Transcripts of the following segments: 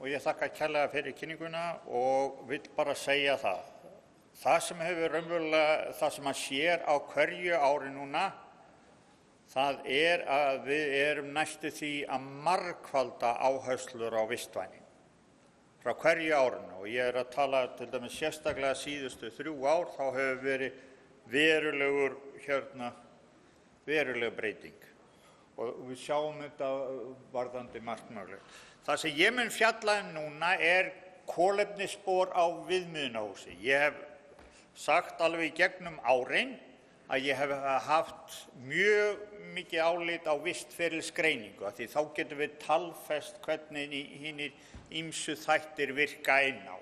og ég þakka kærlega fyrir kynninguna og vill bara segja það. Það sem hefur raunverulega, það sem að sér á hverju ári núna, það að við erum næstu því að margfalda áherslur á vistvæni frá hverju árinu og ég að tala til dæmis sérstaklega síðustu 3 ár, þá hefur verið veruleg breyting og við sjáum þetta varðandi margt mögulegt. Það sem ég mun fjalla núna kolefnisspor á viðmiðunarhúsi. Ég hef sagt alveg í gegnum árin að ég hef haft mjög mikið álit á vistferilsgreiningu, því þá getum við talfest hvernig hinir ýmsu þættir virka inn á.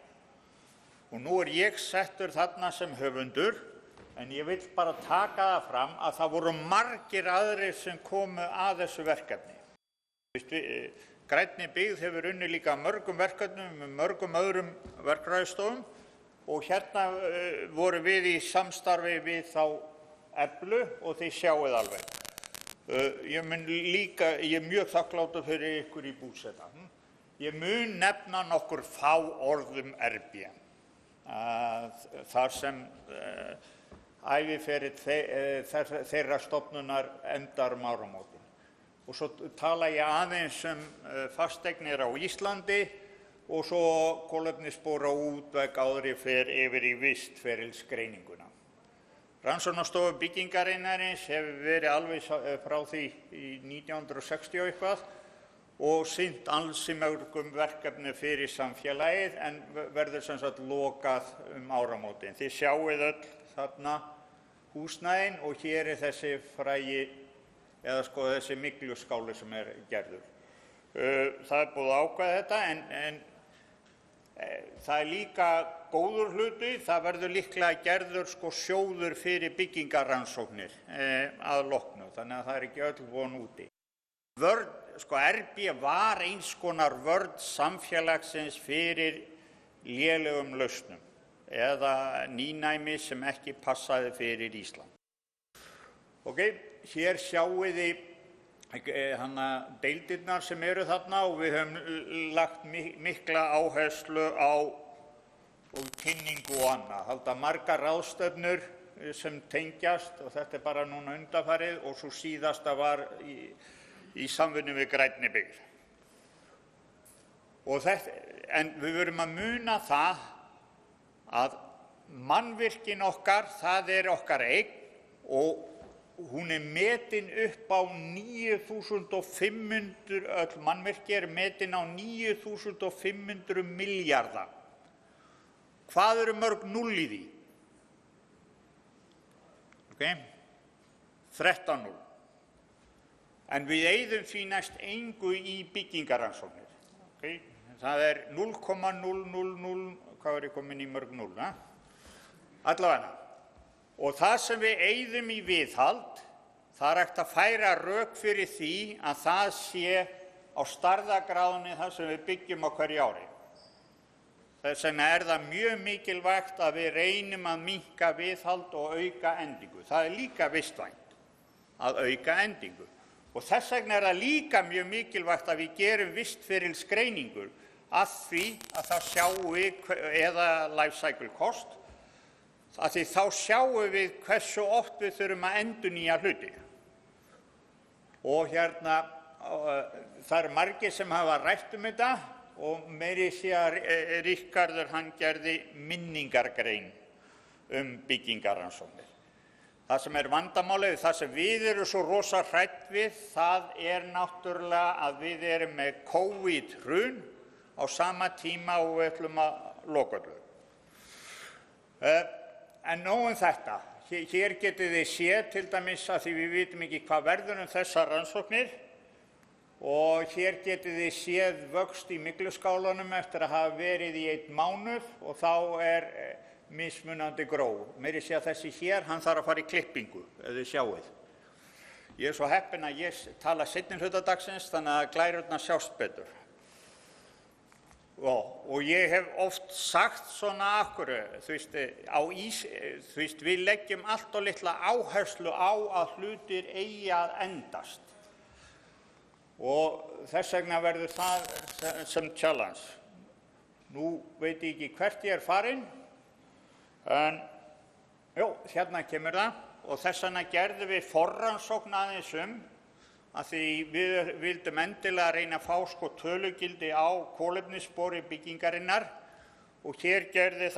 Og nú ég settur þarna sem höfundur, en ég vill bara taka það fram að það voru margir aðrir sem komu að þessu verkefni. Grænni byggð hefur unnið líka mörgum verkefnum með mörgum öðrum verkfræðistofum og hérna voru við í samstarfi við þá Eflu og þið sjáið alveg. Ég mjög þakklátur fyrir ykkur í Búseta. Ég mun nefna nokkur fá orð Airbnb, þar sem æviferill þeirra stofnunar endar áramótin. Og svo tala ég aðeins fasteignir á Íslandi og svo kolefnisspor á útvegg áður ég fer yfir í vistferilsgreininguna. Rannsóknastofa byggingarinnar hefur verið alveg frá því í 1960 eitthvað og sinnt ansi mörgum verkefni fyrir samfélagið en verður sem sagt lokað áramótin. Þið sjáið öll þarna húsnæðin og hér þessi frægi eða sko þessi mygluskáli sem gerður. Það búið að ákveða þetta en það líka góður hluti, það verður líklega gerður sjóður fyrir byggingarrannsóknir að loknu, þannig að það ekki öll von úti. Airbnb var eins konar vörn samfélagsins fyrir lélegum lausnum eða nýnæmi sem ekki passaði fyrir Ísland. Hér sjáið þið deildirnar sem eru þarna og við höfum lagt mikla áherslu á kynningu og annað. Halda margar ráðstefnur sem tengjast og þetta bara núna undanfarið og svo síðasta var í samvinnu við grænni byggð. En við verum að muna það að mannvirkin okkar, það okkar eign og hún metin upp á 9.500, öll mannvirki metin á 9.500 milljarða. Hvað eru mörg núll í því? 13 núll. En við eyðum því næst engu í byggingarrannsóknir. Það 0,000, hvað ég komin í mörg núll? Allavega. Og það sem við eyðum í viðhald, það hægt að færa rök fyrir því að það sé á stærðargráðunni það sem við byggjum á hverju ári. Þess vegna það mjög mikilvægt að við reynum að minnka viðhald og auka endingu. Það líka vistvænt að auka endingu. Og þess vegna það líka mjög mikilvægt að við gerum vistferilsgreiningu að því að það sjáum eða life cycle cost, að því þá sjáum við hversu oft við þurfum að endurnýja hluti. Og hérna, það margir sem hafa rætt þetta og meiri sé að Ríkharður hann gerði minningargrein byggingarrannsóknir. Það sem vandamálið, það sem við erum svo rosa hrædd við, það náttúrulega að við erum með COVID-hrun á sama tíma og við ætlum að loka öllu. En nóg þetta. Hér getið þið séð til dæmis að því við vitum ekki hvað verður þessar rannsóknir og hér getið þið séð vöxt í mygluskálanum eftir að hafa verið í 1 mánuð og þá mismunandi gróf. Meiri sé að þessi hér, hann þarf að fara í klippingu, ef þið sjáið. Ég svo heppinn að ég tala seinni hluta dagsins, þannig að glærurnar sjást betur. Og ég hef oft sagt svona við leggjum allt og litla áherslu á að hlutir eigi að endast. Og þess vegna verður það sem challenge. Nú veit ég ekki hvert ég farin, en hérna kemur það og þess vegna gerðum við forrannsókn aðeins að því við vildum endilega reyna að fá tölugildi á kolefnisspori byggingarinnar og hér gerði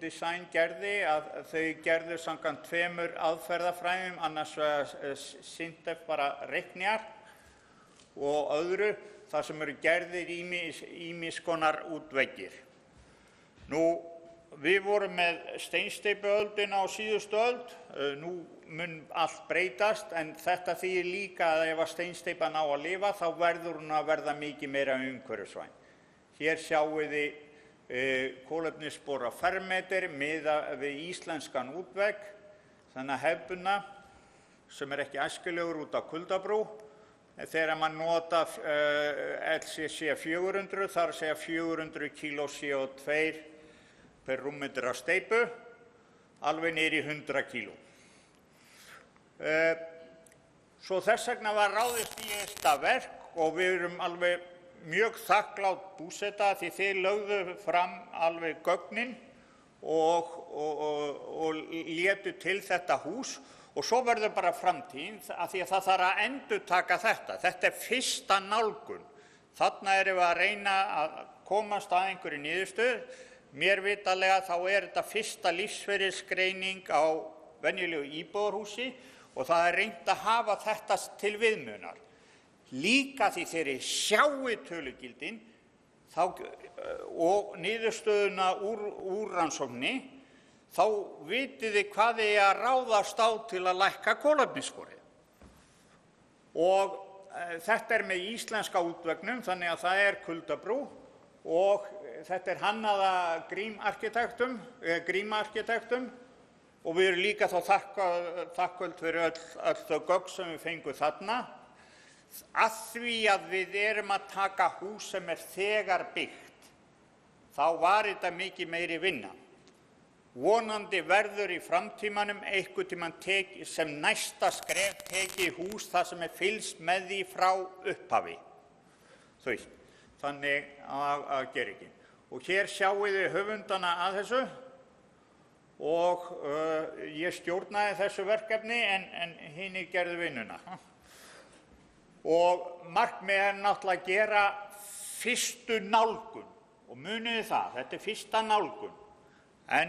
design gerði að þau gerðu samkvæmt 2 aðferðafræðum, annars SINTEF bara reiknjar og öðru þar sem eru gerðir ýmis konar útveggir. Nú, við vorum með steinsteypuöldina á síðustu öld, nú mun allt breytast, en þetta þýðir líka að ef að steinsteypan á að lifa, þá verður hún að verða mikið meira umhverfisvæn. Hér sjáum við kolefnisspor á fermetri miðað við íslenskan útvegg, þannig að hefðbundna sem ekki æskilegur út á kuldabrú. Þegar maður nota LCC 400, þar að segja 400 kg CO2 per rúmmetra af steypu, alveg niður í 100 kg. Svo þess vegna var ráðist í þetta verk og við erum alveg mjög þakklátt Búseta því þið lögðu fram alveg gögnin og létu til þetta hús. Og svo verður bara framtíð að því að það þarf að endurtaka þetta. Þetta fyrsta nálgun. Þarna erum við að reyna að komast að einhverju niðurstöðu. Mér vitanlega þá þetta fyrsta lífsferilsgreining á venjulegu íbúðarhúsi og það reynt að hafa þetta til viðmunar. Líka því þegar ég sjái tölugildin og niðurstöðuna úr rannsókninni, þá vitið þið hvað þið að ráðast á til að lækka kolefnissporið. Og þetta með íslenska útvegnum, þannig að það kuldabrú og þetta hannað af Grím arkitektum og við erum líka þá þakköld fyrir öll þau gögn sem við fengum þarna. Að því að við erum að taka hús sem þegar byggt, þá var þetta mikið meiri vinna. Vonandi verður í framtímanum einhvern tímann sem næsta skref tekið hús þar sem fylgst með því frá upphafi. Þannig að gera ekki. Og hér sjáum við höfundana að þessu og ég stjórnaði þessu verkefni en hinir gerðu vinnuna. Og markmiðið náttúrulega að gera fyrstu nálgun og muniði það, þetta fyrsta nálgun. En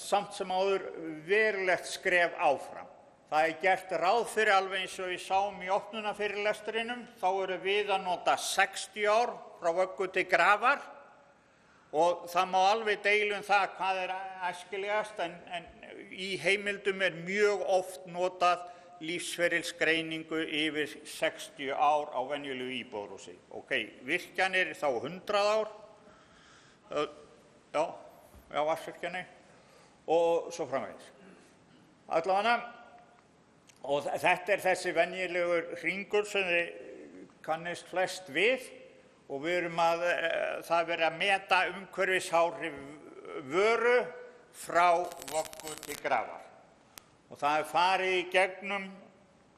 samt sem áður verulegt skref áfram. Það gert ráð fyrir alveg eins og við sáum í opnunarfyrirlestrinum, þá erum við að nota 60 ár frá vöggu til grafar og það má alveg deila það hvað æskilegast en í heimildum mjög oft notað lífsferilsgreiningu yfir 60 ár á venjulegu íbúðarhúsi. Virkjanir þá 100 ár, vatnsvirkjanir og svo framvegis. Allavega, og þetta þessi venjulegur hringur sem þið kannist flest við og við erum það verið að meta umhverfisáhrif vöru frá vöggu til grafar. Og það farið í gegnum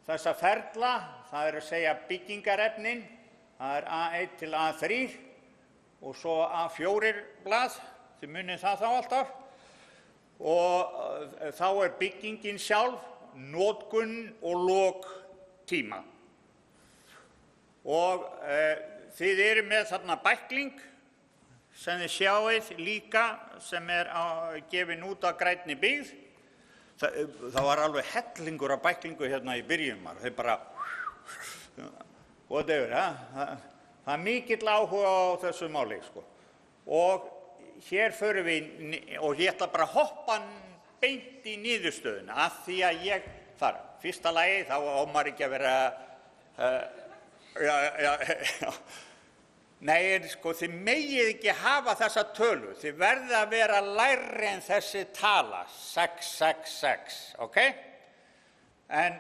þessa ferla, það að segja byggingarefnin, það A1 til A3 og svo A4 blað, þið munið það þá alltaf. Og þá byggingin sjálf, notkun og loktíma. Og þið eru með þarna bækling sem þið sjáið líka sem gefin út af Grænni byggð. Það var alveg hellingur af bæklingu hérna í byrjun. Þeir bara það mikill áhuga á þessu máli. Og hér förum við, og ég ætla bara að hoppa beint í niðurstöðuna, af því að ég þar, fyrsta lagi, þá á maður ekki að vera, nei, þið megið ekki hafa þessa tölu, þið verða að vera lægri en þessi tala, 666, En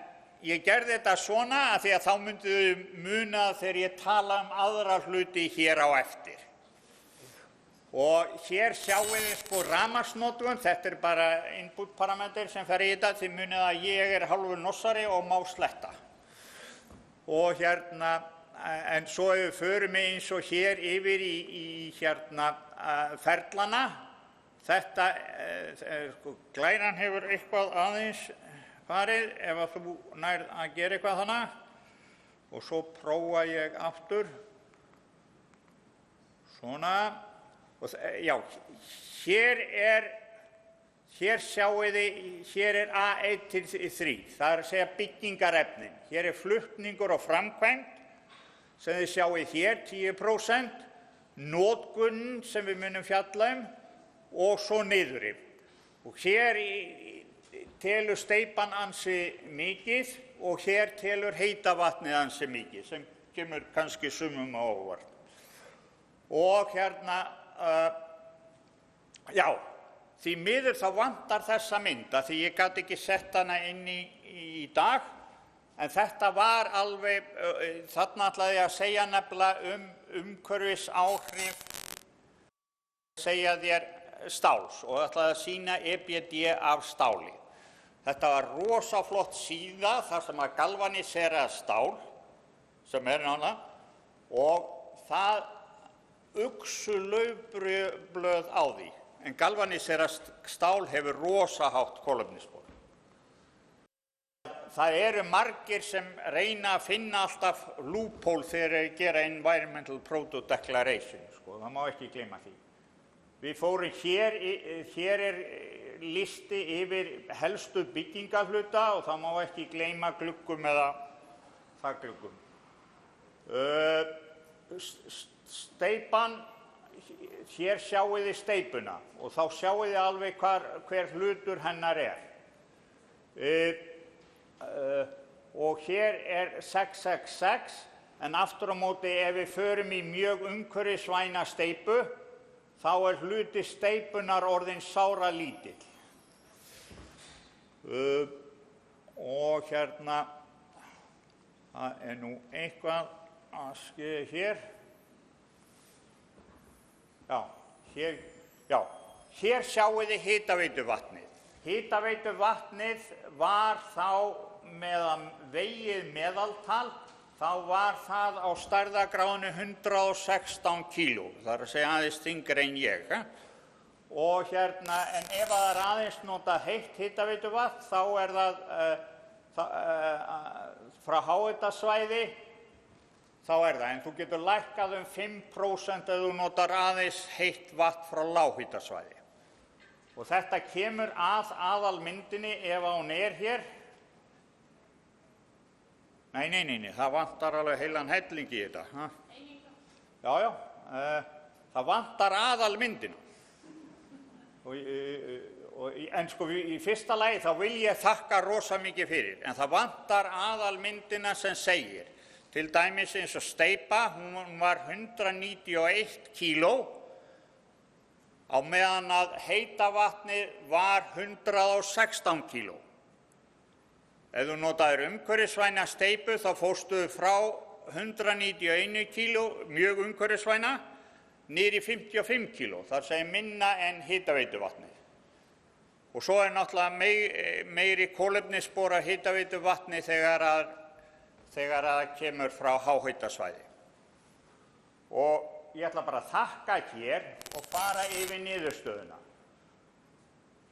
ég gerði þetta svona að því að þá mynduðu muna þegar ég tala aðra hluti hér á eftir. Og hér sjáum við rafmagnsnotkun, þetta bara input parameter sem fer í þetta, þið munið að ég hálfur nossari og má sletta. Og hérna en svo ef við förum eins og hér yfir í ferlana, þetta, sko, glæran hefur eitthvað aðeins farið ef að þú nærð að gera eitthvað þannig og svo prófa ég aftur, svona, og já, hér sjáið þið, hér A1 til 3, það að segja byggingarefnin. Hér flutningur og framkvæmd sem þið sjáið hér, 10%, notkun sem við munum fjalla og svo niðurrif. Og hér telur steypan ansi mikið og hér telur heita vatnið ansi mikið, sem kemur kannski sumum á óvart. Og já, því miður þá vantar þessa mynd, því ég gat ekki sett hana inn í dag, en þetta var alveg, þarna ætlaði ég að segja nefnilega umhverfisáhrif, segja þér stáls og ætlaði að sýna EBD af stáli. Þetta var rosaflott síða þar sem að galvanisera stál, sem nána, og það uxu laufblöð á því. En galvanisera stál hefur rosahátt kolefnisspor. Það eru margir sem reyna að finna alltaf loophole þegar þeir gera Environmental Product Declaration, sko, það má ekki gleyma því. Við fórum hér listi yfir helstu byggingarhluta og það má ekki gleyma gluggum eða þakgluggum. Steypan, hér sjáið þið steypuna og þá sjáið þið alveg hver hlutur hennar og hér 666, en aftur á móti ef við förum í mjög umhverfisvæna steypu þá hluti steypunar orðinn sáralítill. Og það nú eitthvað að ske hér. Hér sjáið þið hitaveituvatnið. Hitaveituvatnið var þá meðan vegið meðaltal, þá var það á stærðargráðunni 116 kíló, það að segja aðeins þyngri en ég. Og en ef það aðeins nota heitt hitaveituvatn, þá það frá háhitasvæði, þá það, en þú getur lækkað 5% ef þú notar aðeins heitt vatn frá lághitasvæði. Og þetta kemur að aðalmyndinni ef hún hér. Nei, það vantar alveg heilan helling í þetta. Já, það vantar aðalmyndina. En sko í fyrsta lagi þá vil ég þakka rosa mikið fyrir, en það vantar aðalmyndina sem segir, til dæmis eins og steypa, hún var 191 kíló, á meðan að heita vatnið var 116 kíló. Ef þú notaðir umhverfisvæna steypu þá fórstu frá 191 kíló, mjög umhverfisvæna, niður í 55 kíló, þar segir minna en hitaveituvatnið. Og svo náttúrulega meiri kolefnisspor af hitaveituvatni þegar það kemur frá háhitasvæði. Og ég ætla bara að þakka hér og fara yfir niðurstöðuna.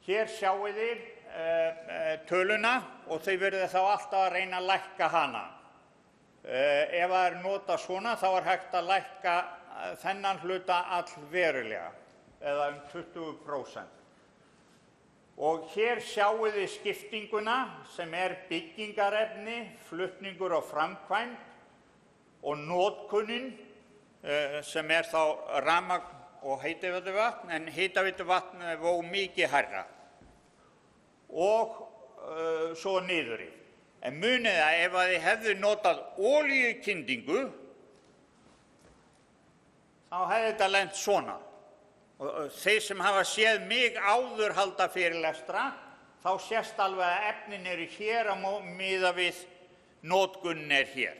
Hér sjáið þið töluna og þau verða þá alltaf að reyna að lækka hana. Ef það notað svona þá hægt að lækka þennan hluta allverulega, eða 20%. Og hér sjáið þið skiptinguna sem byggingarefni, flutningur og framkvæmd og notkunin sem þá rafmagn og hitaveituvatn, en hitaveituvatn vó mikið hærra. Og svo niðurrif. En munið að ef þið hefðu notað olíukyndingu, þá hefði þetta lent svona. Og þeir sem hafa séð mig áður halda fyrirlestra, þá sést alveg að efnin hér á miða við notkunin hér.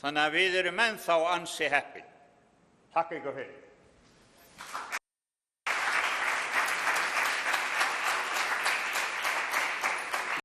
Þannig að við erum ennþá ansi heppin. Takk ykkur fyrir.